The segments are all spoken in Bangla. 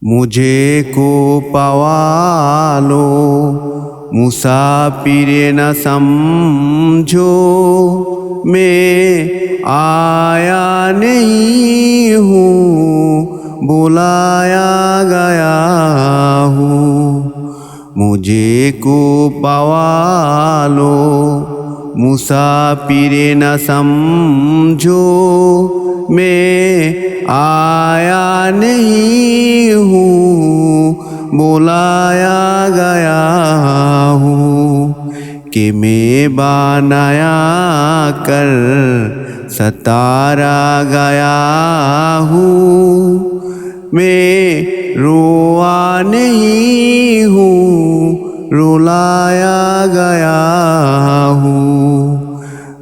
मुझे को पवा लो, मुसाफिर न समझो, मैं आया नहीं हूँ, बुलाया गया हूँ। मुझे को पवा लो, मुसाफिर न समझो, मैं आया नहीं हूँ, बुलाया गया हूँ। कि मैं बनाया कर सतारा गया हूँ, मैं रोआ नहीं हूँ, रुलाया गया हूँ।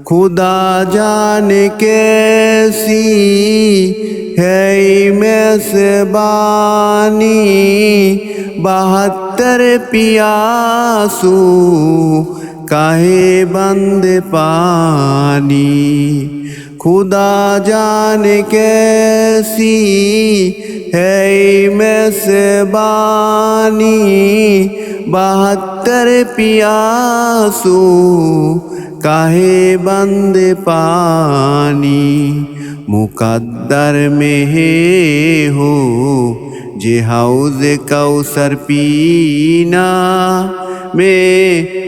खुदा जाने कैसी है मेज़बानी, 72 पियासू काहे बंद पानी। खुदा जाने कैसी है मेज़बानी, 72 पियासू काहे बंद पानी। मुकद्दर में है हो जे हौज़ कौसर पीना, मैं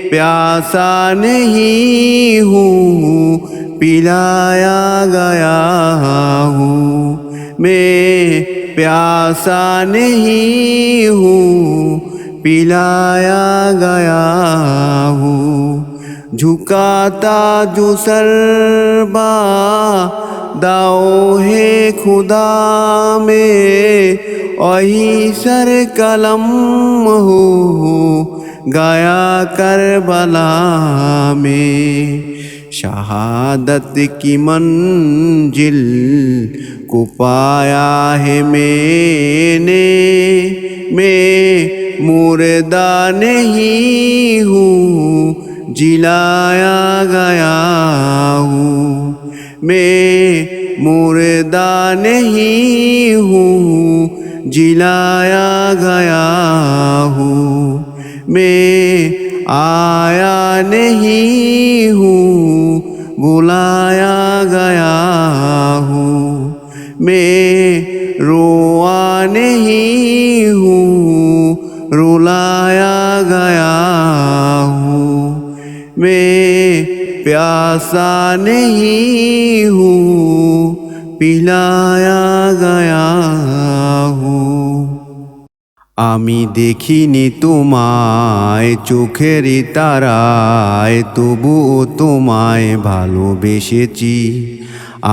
प्यासा नहीं हूँ, पिलाया गया हूँ। मैं प्यासा नहीं हूँ, पिलाया गया हूँ। झुकाता जो सरबा दाओ है खुदा में, वही सर कलम हो गया करबला में। शहादत की मंजिल को पाया है मैंने, मैं मुर्दा नहीं हूँ, जिलाया गया हूँ। मैं मुर्दा नहीं हूँ, जिलाया गया हूँ। मैं आया नहीं हूँ, बुलाया गया हूँ। मैं रोआ नहीं हूँ, रुलाया गया हूँ। मैं प्यासा नहीं हूँ, पिलाया गया हूँ। আমি দেখিনি তোমায় চোখের তারায়, তবুও তোমায় ভালোবেসেছি।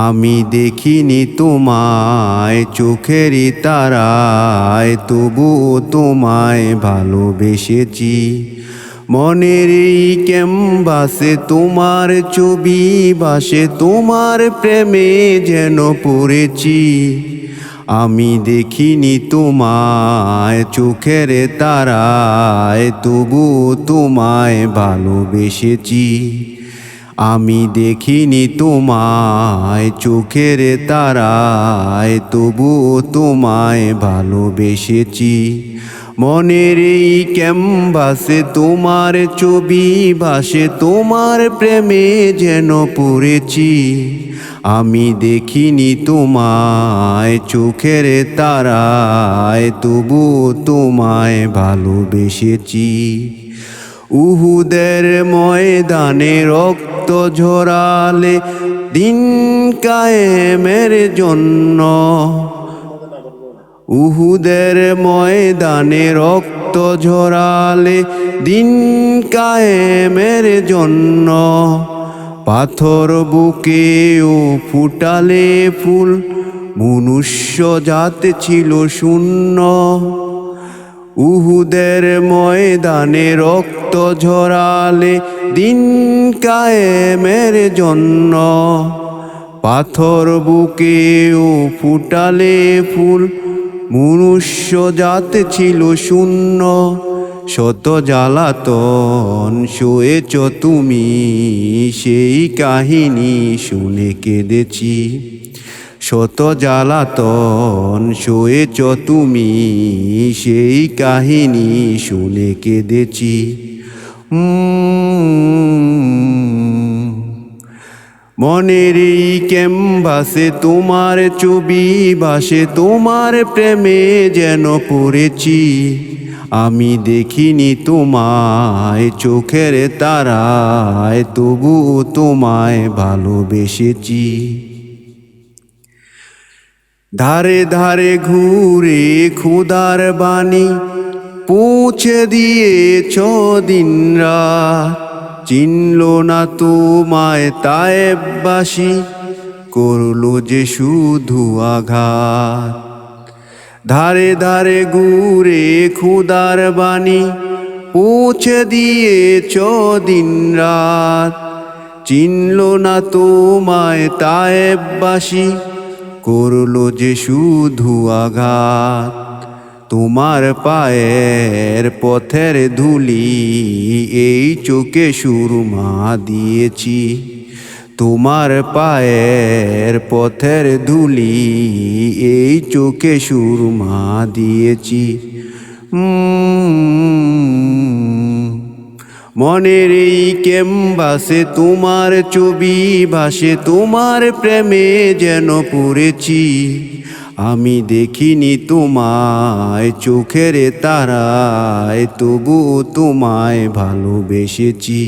আমি দেখিনি তোমায় চোখের তারায়, তবুও তোমায় ভালোবেসেছি। মনের এই ক্যানভাসে তোমার ছবি ভাসে, তোমার প্রেমে যেন পড়েছি। আমি দেখিনি তোমায় চোখের তারায়, তবুও তোমায় ভালোবেসেছি। আমি দেখিনি তোমায় চোখের তারায়, তবুও তোমায় ভালোবেসেছি। মনের এই ক্যানভাসে তোমার ছবি ভাসে, তোমার প্রেমে যেন পড়েছি। আমি দেখিনি তোমায় চোখের তারায়, তবুও তোমায় ভালোবেসেছি। উহুদের ময়দানে রক্ত ঝরালে দিন কায়েমের জন্য, উহুদের ময়দানে রক্ত ঝরালে দিন কায়েমের জন্য। পাথর বুকেও ফুটালে ফুল, মনুষ্য জাত ছিল শূন্য। উহুদের ময়দানে রক্ত ঝরালে দিন কায়েমের জন্য। পাথর বুকেও ফুটালে ফুল, মনুষ্য জাত ছিল শূন্য। শত জ্বালাতন সয়েছ তুমি, সেই কাহিনী শুনে কেঁদেছি। শত জ্বালাতন সয়েছ তুমি, সেই কাহিনী শুনে কেঁদেছি। মনের এই ক্যানভাসে তোমার ছবি ভাসে, তোমার প্রেমে যেন পড়েছি। আমি দেখিনি তোমায় চোখের তারায়, তবু তোমায় ভালোবেসেছি। ধারে ধারে ঘুরে ক্ষুধার বাণী পৌঁছে দিয়েছ দিন রাত, চিনল না তোমায় তায়েববাসী, করলো যে শুধু আঘাত। ধারে ধারে ঘুরে ক্ষুধার বাণী পৌঁছে দিয়েছ দিন রাত, চিনল না তোমায় তায়েববাসী, করলো যে শুধু আঘাত। তোমার পায়ের পথের ধুলি এই চোখে সুরমা দিয়েছি, তোমার পায়ের পথের ধুলি এই চোখে সুরমা দিয়েছি। মনের এই ক্যানভাসে তোমার ছবি ভাসে, তোমার প্রেমে যেন পড়েছি। আমি দেখিনি তোমায় চোখের তারায়, তবু তোমায় ভালোবেসেছি।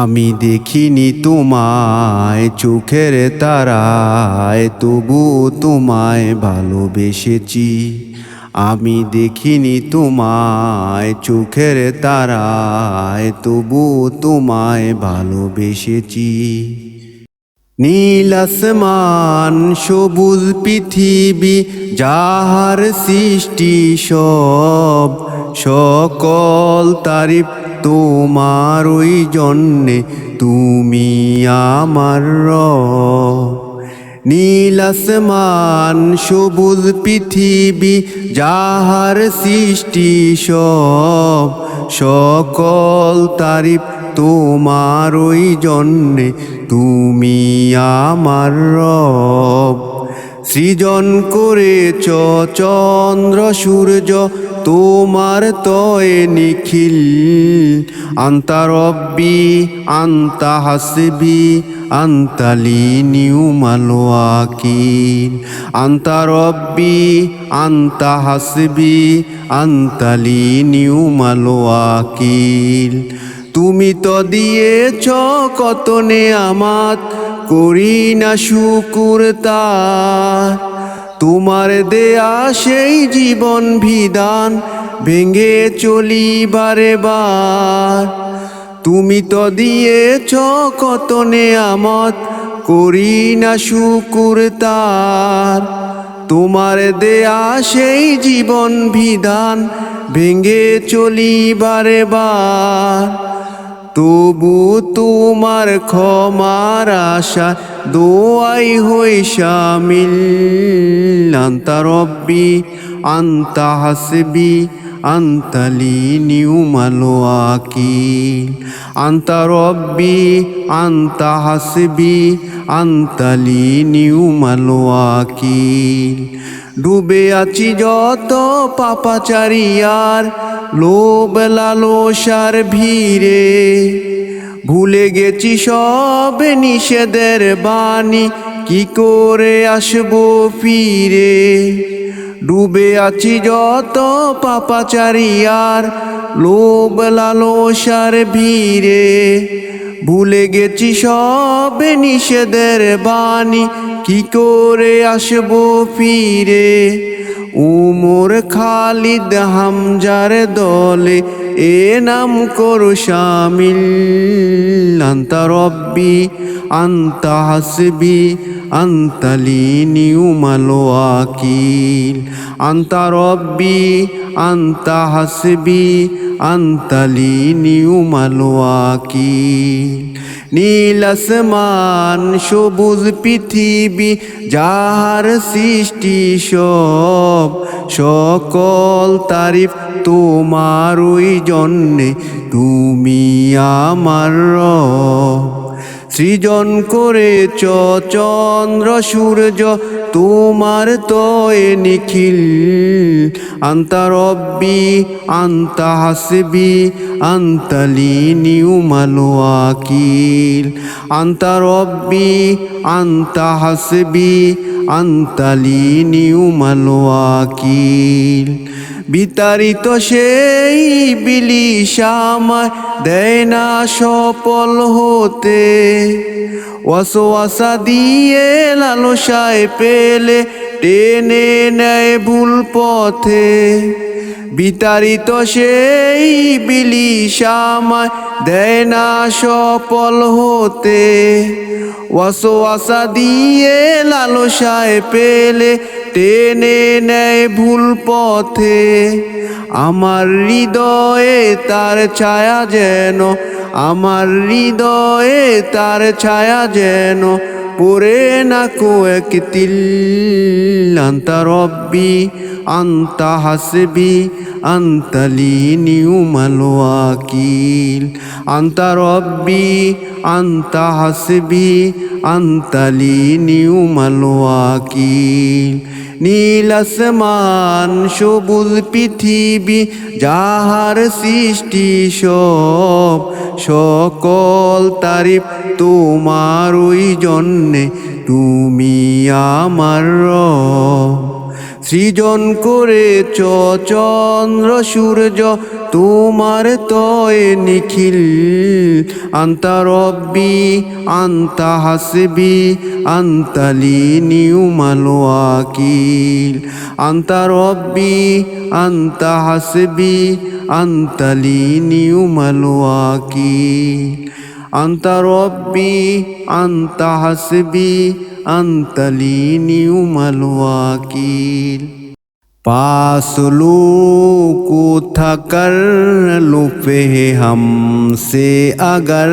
আমি দেখিনি তোমায় চোখের তারায়, তবু তোমায় ভালোবেসেছি। আমি দেখিনি তোমায় চোখের তারায়, তবু তোমায় ভালোবেসেছি। নীল আসমান সবুজ পৃথিবী যাহার সৃষ্টি সব, সকল তারিফ তোমার ওই জন্যে, তুমি আমার রব। নীল আসমান সবুজ পৃথিবী যাহার সৃষ্টি সব, সকল তারিফ তোমার ওই জন্যে, তুমি আমার রব। সৃজন করেছ চন্দ্র সূর্য তোমার তয়ে নিখিল, আন্তা রব্বি আন্তা হাসবি আন্তা লি নিউমাল ওয়াকিল। আন্তা রব্বি আন্তা হাসবি আন্তা লি নিউমাল ওয়াকিল। তুমি তো দিয়েছ কত নেয়ামত, করি না শুকুর তার। তোমার দেয়া সেই জীবন বিধান ভেঙে চলি বারে বার। তুমি তো দিয়েছ কত নেয়ামত, করি না শুকুর তার। তোমার দেয়া সেই জীবন বিধান ভেঙে চলি বারে বার। তবু তোমার ক্ষমার আশা দোয়াই হই শামিল। আন্তা রব্বি আন্তা হাসবি আন্তা লি নিউমাল ওয়াকিল। আন্তা রব্বি আন্তা হাসবি আন্তা লি নিউমাল ওয়াকিল। ডুবে আছি যত পাপাচারিয়ার লোভ লালসার ভিড়ে, ভুলে গেছি সব নিষেধের বাণী, কি করে আসবো ফিরে। ডুবে আছি যত পাপাচারিয়ার লোভ লালসার ভিড়ে, ভুলে গেছি সব নিষেধের বাণী, কি করে আসবো ফিরে। উমর খালিদ হামজার দলে এ নাম করো শামিল। আন্তা রব্বি আন্তা হাসবি আন্তা লি নিউমাল ওয়াকিল। আন্তা রব্বি আন্তা হাসবি আন্তা লি নিউমাল ওয়াকিল। নীল আসমান সবুজ পৃথিবী যাহার সৃষ্টি সব, সকল তারিফ তোমার ওই জন্যে, তুমি আমার রব। সৃজন করেছ চন্দ্র সূর্য তোমার তয়ে নিখিল আন্তা রব্বি আন্তা হাসবি আন্তা লি নিউমাল ওয়াকিল আন্তা রব্বি আন্তা হাসবি আন্তা লি নিউমাল ওয়াকিল বিতাড়িত সেই ইবলিস আমায় দেয় না সফল হতে ওয়াসওয়াসা দিয়ে লালসায় পেলে টেনে নেয় ভুল পথে বিতাড়িত সেই ইবলিস আমায় দেয় না সফল হতে ওয়াসওয়াসা দিয়ে লালসায় পেলে টেনে নেয় ভুল পথে আমার হৃদয়ে তার ছায়া যেন আমার হৃদয়ে তার ছায়া যেন পড়ে না কয়েক তিল আন্তা রব্বি আন্তা হাসবি আন্তা লি নিউমাল ওয়াকিল আন্তা রব্বি আন্তা হাসবি আন্তা লি নিউমাল ওয়াকিল নীল আসমান সবুজ পৃথিবী যাহার সৃষ্টি সব সকল তারিফ তোমার ওই জন্যে তুমি আমার রব সৃজন করেছ চন্দ্র সূর্য তোমার তয়ে নিখিল আন্তা রব্বি আন্তা হাসবি আন্তা লি নিউমাল ওয়াকিল আন্তা রব্বি আন্তা হাসবি আন্তা লি নিউমাল ওয়াকিল আন্তা রব্বি আন্তা হাসবি আন্তা লি নিউমাল ওয়াকিল पास को था कर लुफ़े हमसे अगर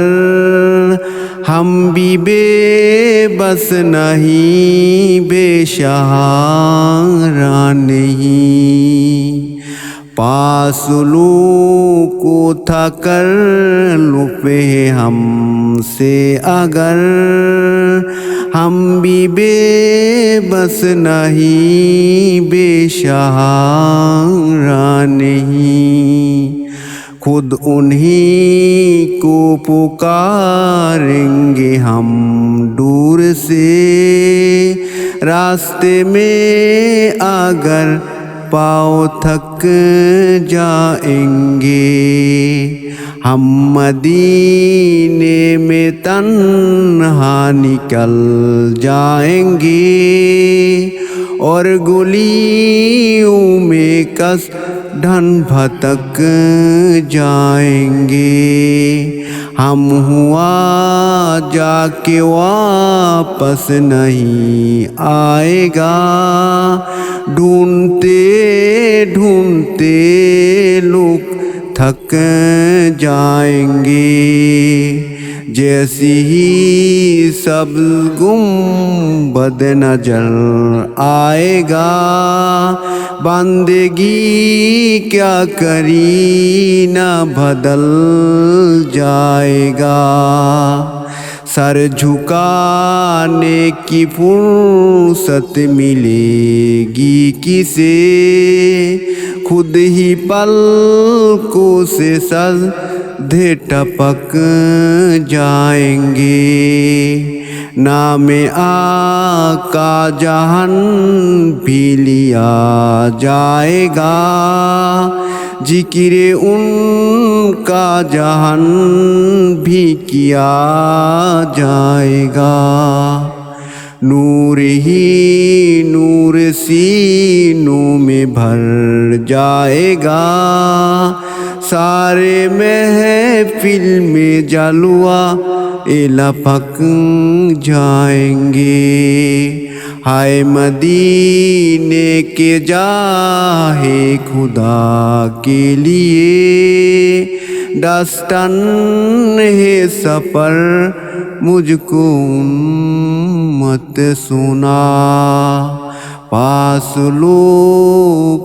हम भी बेबस नहीं बेसहारा नहीं पास को था कर लुफ़े हमसे अगर हम भी बेबस नहीं बेसहारा नहीं खुद उन्हीं को पुकारेंगे हम दूर से रास्ते में अगर पाँव थक जाएंगे हम मदीने में तन्हा निकल जाएंगे और गलियों में कस ढन भटक जाएंगे हम हुआ जाके वापस नहीं आएगा ढूंढते ढूंढते लोग थक जाएंगे जैसी ही सब गुंबद नजर आएगा बंदगी क्या करीना बदल जाएगा सर झुकाने की फुर्सत मिलेगी किसे खुद ही पलकों से सजदे टपक जाएंगे नाम आका जहान भी लिया जाएगा जिक्र उनका जहान भी किया जाएगा नूर ही नूर सीनों में भर जाएगा सारे महफिल में जलवा लपक जाएंगे हाय मदीने के जाहे खुदा के लिए दस्तन है सफर मुझको मत सुना पास लो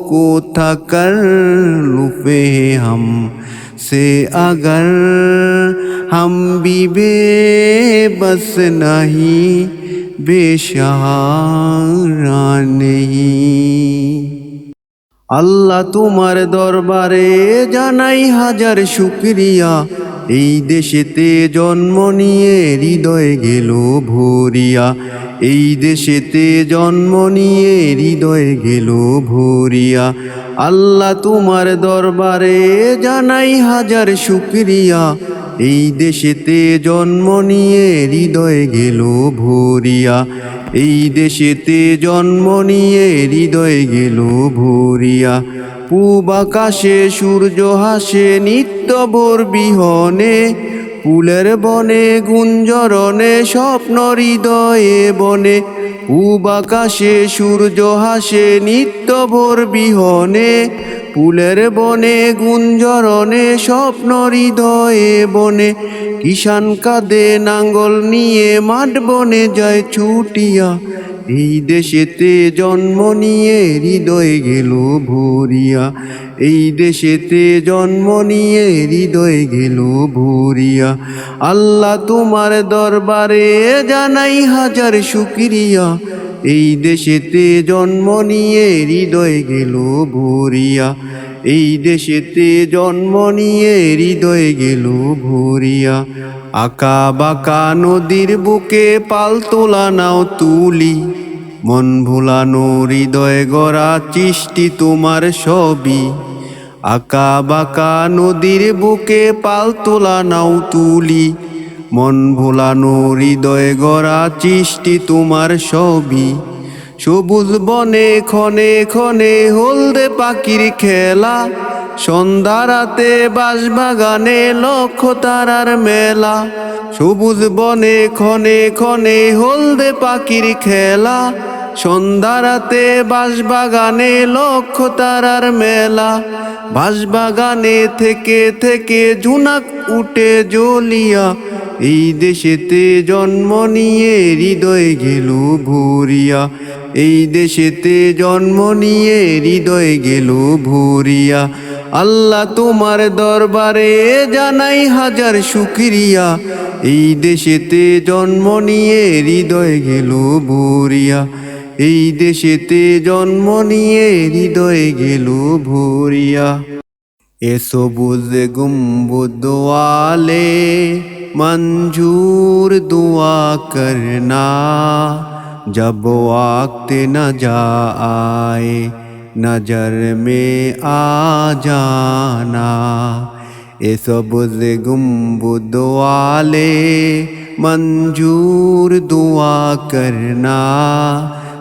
को था कर लुफ़े हम तुझसे अगर हम भी बेबस नहीं बेसहारा नहीं। আল্লাহ তোমার দরবারে জানাই হাজার শুকরিয়া, এই দেশেতে জন্ম নিয়ে হৃদয় গেল ভরিয়া, এই দেশেতে জন্ম নিয়ে হৃদয় গেল ভরিয়া। আল্লাহ তোমার দরবারে জানাই হাজার শুকরিয়া, এই দেশেতে জন্ম নিয়ে হৃদয় গেল ভরিয়া, এই দেশেতে জন্ম নিয়ে হৃদয় গেল ভরিয়া। পূব আকাশে সূর্য হাসে নিত্য ভোর বিহনে, ফুলের বনে গুঞ্জরণে স্বপ্ন হৃদয়ে বনে। পূব আকাশে সূর্য হাসে নিত্য ভোর বিহনে, ফুলের বনে গুঞ্জরণে স্বপ্ন হৃদয়ে বনে। কিষান কাঁধে নাঙ্গল নিয়ে মাঠ বনে যায় ছুটিয়া, এই দেশেতে জন্ম নিয়ে হৃদয় গেল ভরিয়া, এই দেশেতে জন্ম নিয়ে হৃদয় গেল ভরিয়া। আল্লাহ তোমার দরবারে জানাই হাজার শুকরিয়া, এই দেশেতে জন্ম নিয়ে হৃদয় গেল ভরিয়া, এই দেশেতে জন্ম নিয়ে হৃদয় গেল ভরিয়া। আঁকা বাঁকা নদীর বুকে পাল তোলা নাও তুলি, মন ভুলানো হৃদয় গড়া সৃষ্টি তোমার সবই। আঁকা বাঁকা নদীর বুকে পাল তোলা নাও তুলি, মন ভুলানো হৃদয় গড়া সৃষ্টি তোমার সবই। সবুজ বনে ক্ষণে ক্ষণে হলদে পাখির খেলা, সন্ধ্যা রাতে বাঁশবাগানে লক্ষ তারার মেলা। সবুজ বনে ক্ষণে ক্ষণে হলদে পাখির খেলা, সন্ধ্যা রাতে বাঁশবাগানে লক্ষ তারার মেলা। বাঁশবাগানে থেকে থেকে ঝুনাক উঠে জ্বলিয়া, এই দেশেতে জন্ম নিয়ে হৃদয় গেল ভরিয়া, এই দেশেতে জন্ম নিয়ে হৃদয় গেল ভরিয়া। আল্লাহ তোমার দরবারে জানাই হাজার শুকরিয়া, এই দেশেতে জন্ম নিয়ে হৃদয় গেল ভরিয়া, এই দেশেতে জন্ম নিয়ে হৃদয় গেল ভরিয়া। এ সবুজ গুম্বুদ ওয়ালে मंजूर दुआ करना, जब वक्त न जाए नजर में आ जाना। ए सब्ज़ गुंबद वाले मंजूर दुआ करना,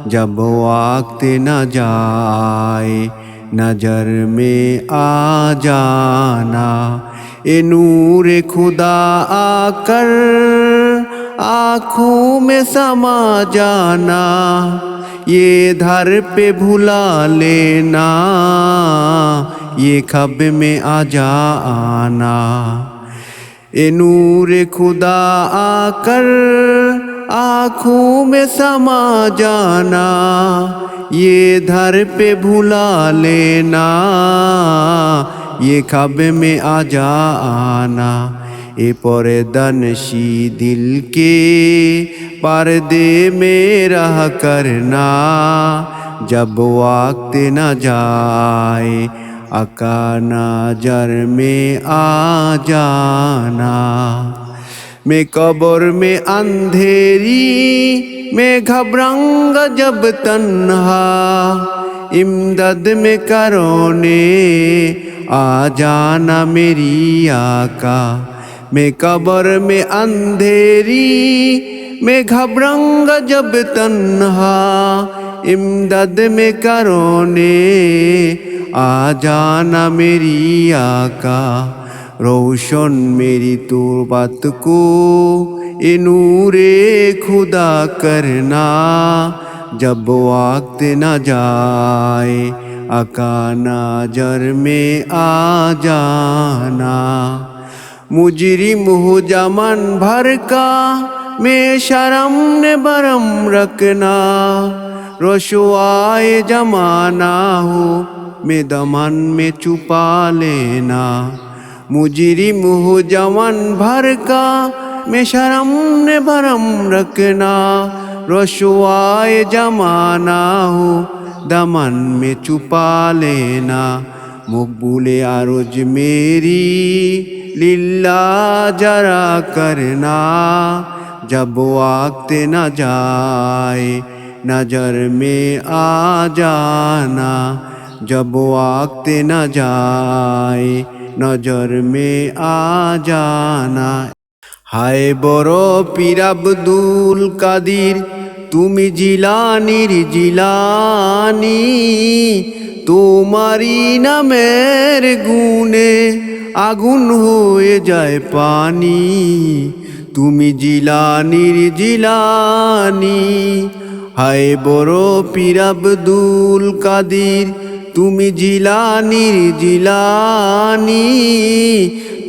जब वक्त न जाए नजर में आ जाना। ए नूर खुदा आकर आँखों में समा जाना, ये धर पे भुला लेना, ये ख्वाब में आ जाना। ए नूर खुदा आकर आँखों में समा जाना, ये धर पे भुला लेना, ये ख्वाब में आ जाना। ए पर्दानशी दिल के पर्दे में रह करना, जब वक्त न जाए आका नजर में आ जाना। मैं कब्र में अंधेरी में घबराऊंगा जब तन्हा, इमदद में करोने आ जाना मेरी आका। मैं कब्र में अंधेरी में घबराऊंगा जब तन्हा, इमदद में करोने आ जाना मेरी आका। रोशन मेरी तुरबत को ए नूरे खुदा करना, जब वक्त न जाए आका नजर में आ जाना। मुजरिम हो जमान भर का मैं शर्म ने बरम रखना, रसवाए जमाना हो मैं दमन में छुपा लेना। मुजरिम हो जवान भर का मैं शर्म ने भरम रखना, रशवाए जमाना हो दमन में छुपा लेना। मकबूले आरोज मेरी लिल्ला जरा करना, जब वक्त न जाए नजर में आ जाना, जब वक्त न जाए नजर में आ जाना। हाय बड़ो पीर अब्दुल कादिर तुमी जिलानिर जिलानी, तुम्हारी नामेर गुणे आগুন হয়ে যায় পানি। তুমি জিলানির জিলানি, হায় বড় পীর আব্দুল কাদির তুমি জিলানির জিলানি,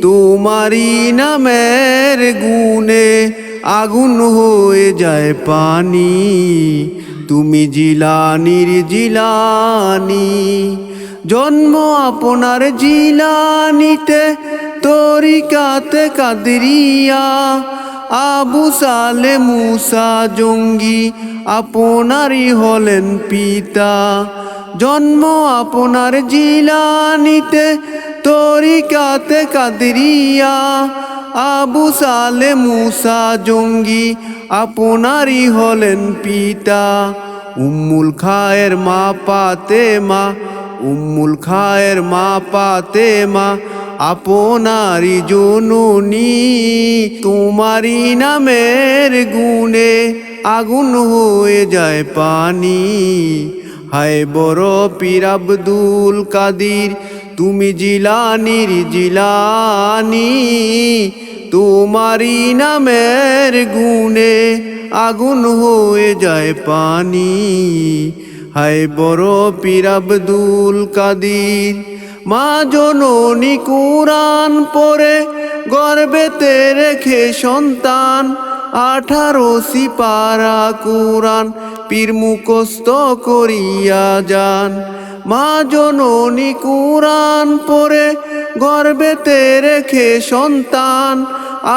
তোমারি নামের গুণে আগুন হয়ে যায় পানি। তুমি জিলানির জিলানি, জন্ম আপনার জিলানিতে তরিকাতে কাদরিয়া, আবু সালে মুসা জঙ্গি আপনারই হলেন পিতা। জন্ম আপনার জিলানিতে তরিকাতে কাদরিয়া, আবু সালে মুসা জঙ্গি আপনারই হলেন পিতা। উম্মুল খায়ের মা ফাতেমা, উম্মুল খায়ের মা ফাতেমা আপনারি জননী, তোমারি নামের গুণে আগুন হয়ে যায় পানি। হায় বড় পীর আব্দুল কাদির তুমি জিলানির জিলানি, তোমারি নামের গুণে আগুন হয়ে যায় পানি। হায় বড় পীর আব্দুল কাদির মা জননী কুরআন পড়ে গর্ভেতে রেখে সন্তান, 18 সিপারা কুরআন পীর মুখস্থ করিয়া যান। মা জননী কুরআন পড়ে গর্ভেতে রেখে সন্তান,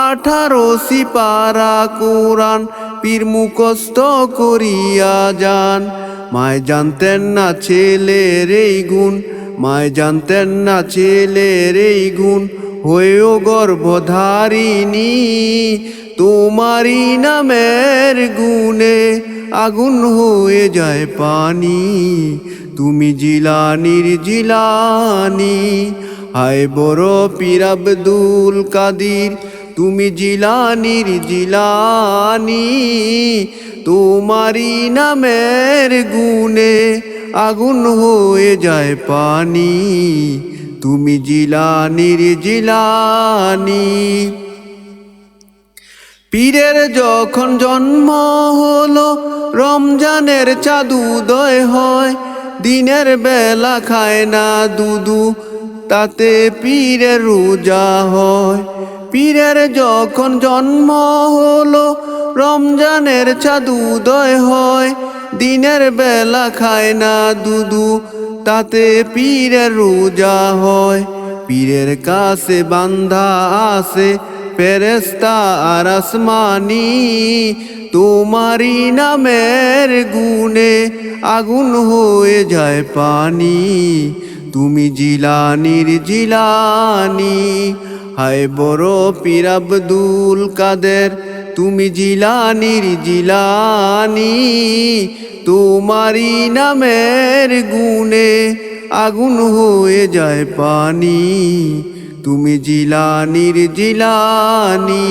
18 সিপারা কুরআন পীর মুখস্থ করিয়া যান। মায় জানতেন না ছেলের এই গুণ, মায় জানতেন না ছেলের এই গুণ, হয়েও গর্ভধারিণী, তোমারি নামের গুণে আগুন হয়ে যায় পানি। তুমি জিলানির জিলানি, হায় বড় পীর আব্দুল কাদির তুমি জিলানির জিলানি, তোমারি নামের গুণে আগুন হয়ে যায় পানি। তুমি জিলানির জিলানি। পীরের যখন জন্ম হলো রমজানের চাঁদ উদয় হয়, দিনের বেলা খায় না দুধু তাতে পীরের রোজা হয়। পীরের যখন জন্ম হলো রমজানের চাঁদ উদয় হয়, দিনের বেলা খায় না দুধু তাতে পীরের রোজা হয়। পীরের কাছে বান্ধা আছে ফেরেশতা আর আসমানি, তোমারি নামের গুণে আগুন হয়ে যায় পানি। তুমি জিলানির জিলানি, হায় বড় পীর আব্দুল কাদের তুমি জিলানির জিলানি, তোমারি নামের গুণে আগুন হয়ে যায় পানি। তুমি জিলানির জিলানি।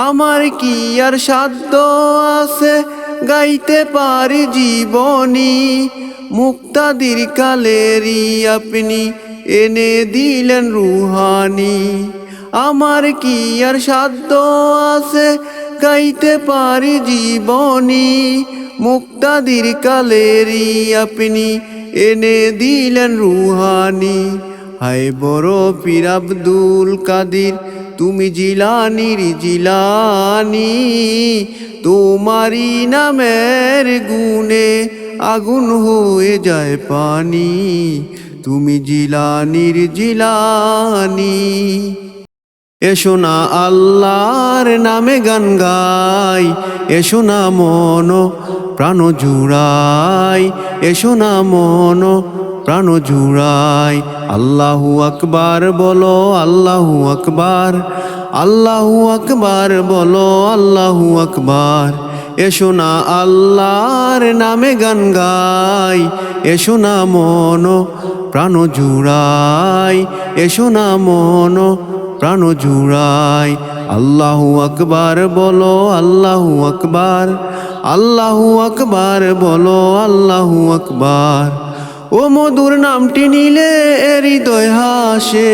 আমার কি আর সাধ্য আছে গাইতে পারি জীবনী, মুক্তাদির কালেরই আপনি এনে দিলেন রুহানি। আমার কি আর সাধ্য আছে গাইতে পারি জীবনী, মুক্তাদির কালেরই আপনি এনে দিলেন রুহানি। হায় বড় পীর আব্দুল কাদির তুমি জিলানির জিলানি, তোমারি নামের গুণে আগুন হয়ে যায় পানি। তুমি জিলানির জিলানি। এসো না আল্লাহর নামে গান গাই, এসো না মন প্রাণ জুড়াই, এসো না মন প্রাণ জুড়াই। আল্লাহু আকবার বলো, আল্লাহু আকবার, আল্লাহু আকবার বলো, আল্লাহু আকবার। এসো না আল্লাহর নামে গান গাই, এসো না মন প্রাণ জুড়াই, এসো না মন প্রাণ জুড়াই। আল্লাহু আকবার বলো, আল্লাহু আকবার, আল্লাহু আকবার বলো, আল্লাহু আকবার। ও মধুর নামটি নিলে হৃদয় হাসে,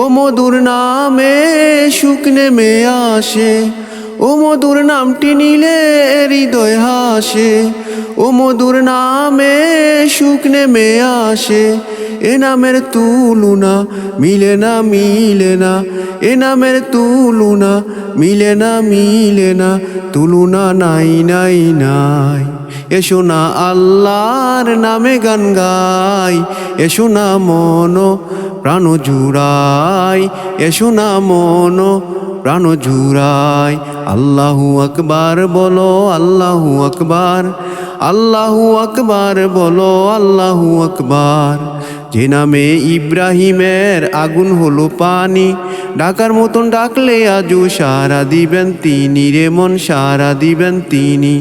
ও মধুর নামে সুখ নেমে আসে, ও মধুর নামটি নিলে হৃদয় হাসে, ও মধুর নামে সুখ নেমে আসে। এ নামের তুলনা মিলে না, মিলে না, এ নামের তুলনা মিলে না, মিলে না, তুলনা নাই নাই নাই। এসো না আল্লাহর নামে গান গাই, এসো না মন প্রাণ জুড়াই, এসো না মন প্রাণ জুড়াই। আল্লাহু আকবার বলো, আল্লাহু আকবার, আল্লাহু আকবার বলো, আল্লাহু আকবার। যে নামে ইব্রাহিমের আগুন হলো পানি, ডাকার মতন ডাকলে আজও সারা দিবেন তিনি রে মন, সারা দিবেন তিনি।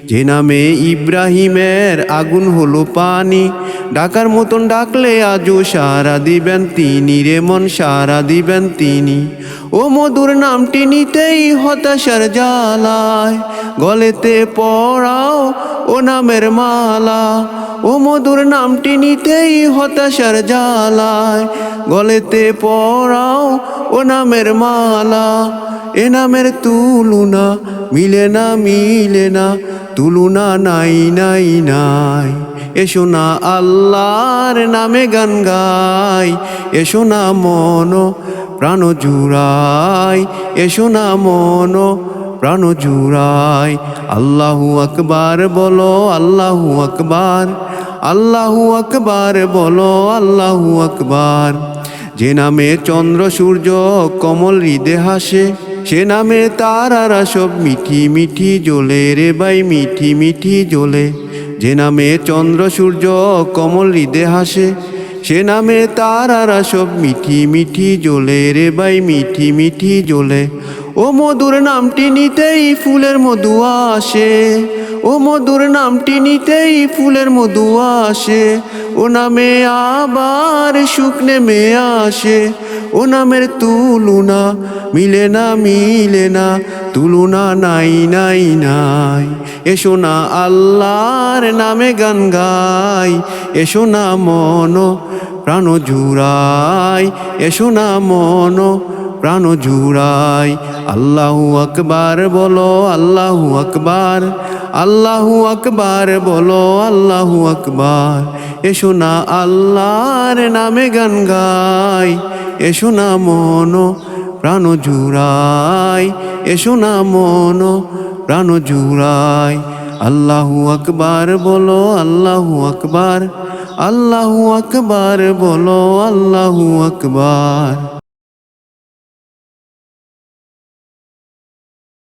যে নামে ইব্রাহিমের আগুন হলো পানি, ডাকার মতন ডাকলে আজও সারা দিবেন তিনি রে মন, সারা দিবেন তিনি। ও মধুর নামটি নিতেই হতাশার জ্বালায়, গলেতে পড়াও ও নামের মালা। ও মধুর নামটি নিতেই হতাশার জ্বালায়, গলেতে পড়াও ও নামের মালা। এ নামের তুলনা মিলে না, মিলে না, তুলনা নাই নাই নাই। এসো না আল্লাহর নামে গান গাই, এসো না মন প্রাণ জুড়াই, এসো না মন প্রাণ জুড়াই। আল্লাহু আকবার বলো, আল্লাহু আকবার, আল্লাহু আকবার বলো, আল্লাহু আকবার। যে নামে চন্দ্র সূর্য কমল হৃদে হাসে, সে নামে তারারা সব মিঠি মিঠি জ্বলে রে ভাই, মিঠি মিঠি জ্বলে। যে নামে চন্দ্র সূর্য কমল হৃদে হাসে, সে নামে তারারা সব মিঠি মিঠি জ্বলে রে ভাই, মিঠি মিঠি জ্বলে। ও মধুর নামটি নিতেই ফুলের মধু আসে, ও মধুর নামটি নিতেই ফুলের মধু আসে। ও নামে আবার সুখ নেমে আসে, ও নামের তুলনা মিলে না, মিলে না, তুলনা নাই নাই নাই। এসো না আল্লাহর নামে গান গাই, এসো না মন প্রাণ জুড়াই, এসো না মন প্রাণ জুড়াই। আল্লাহু আকবার বলো, আল্লাহু আকবার, আল্লাহু আকবার বলো, আল্লাহু আকবার। এসো না আল্লাহর নামে গান গাই, এসো না মন প্রাণ জুড়াই, এসো না মন প্রাণ জুড়াই। আল্লাহু আকবার বলো, আল্লাহু আকবার, আল্লাহু আকবার বলো, আল্লাহু আকবার।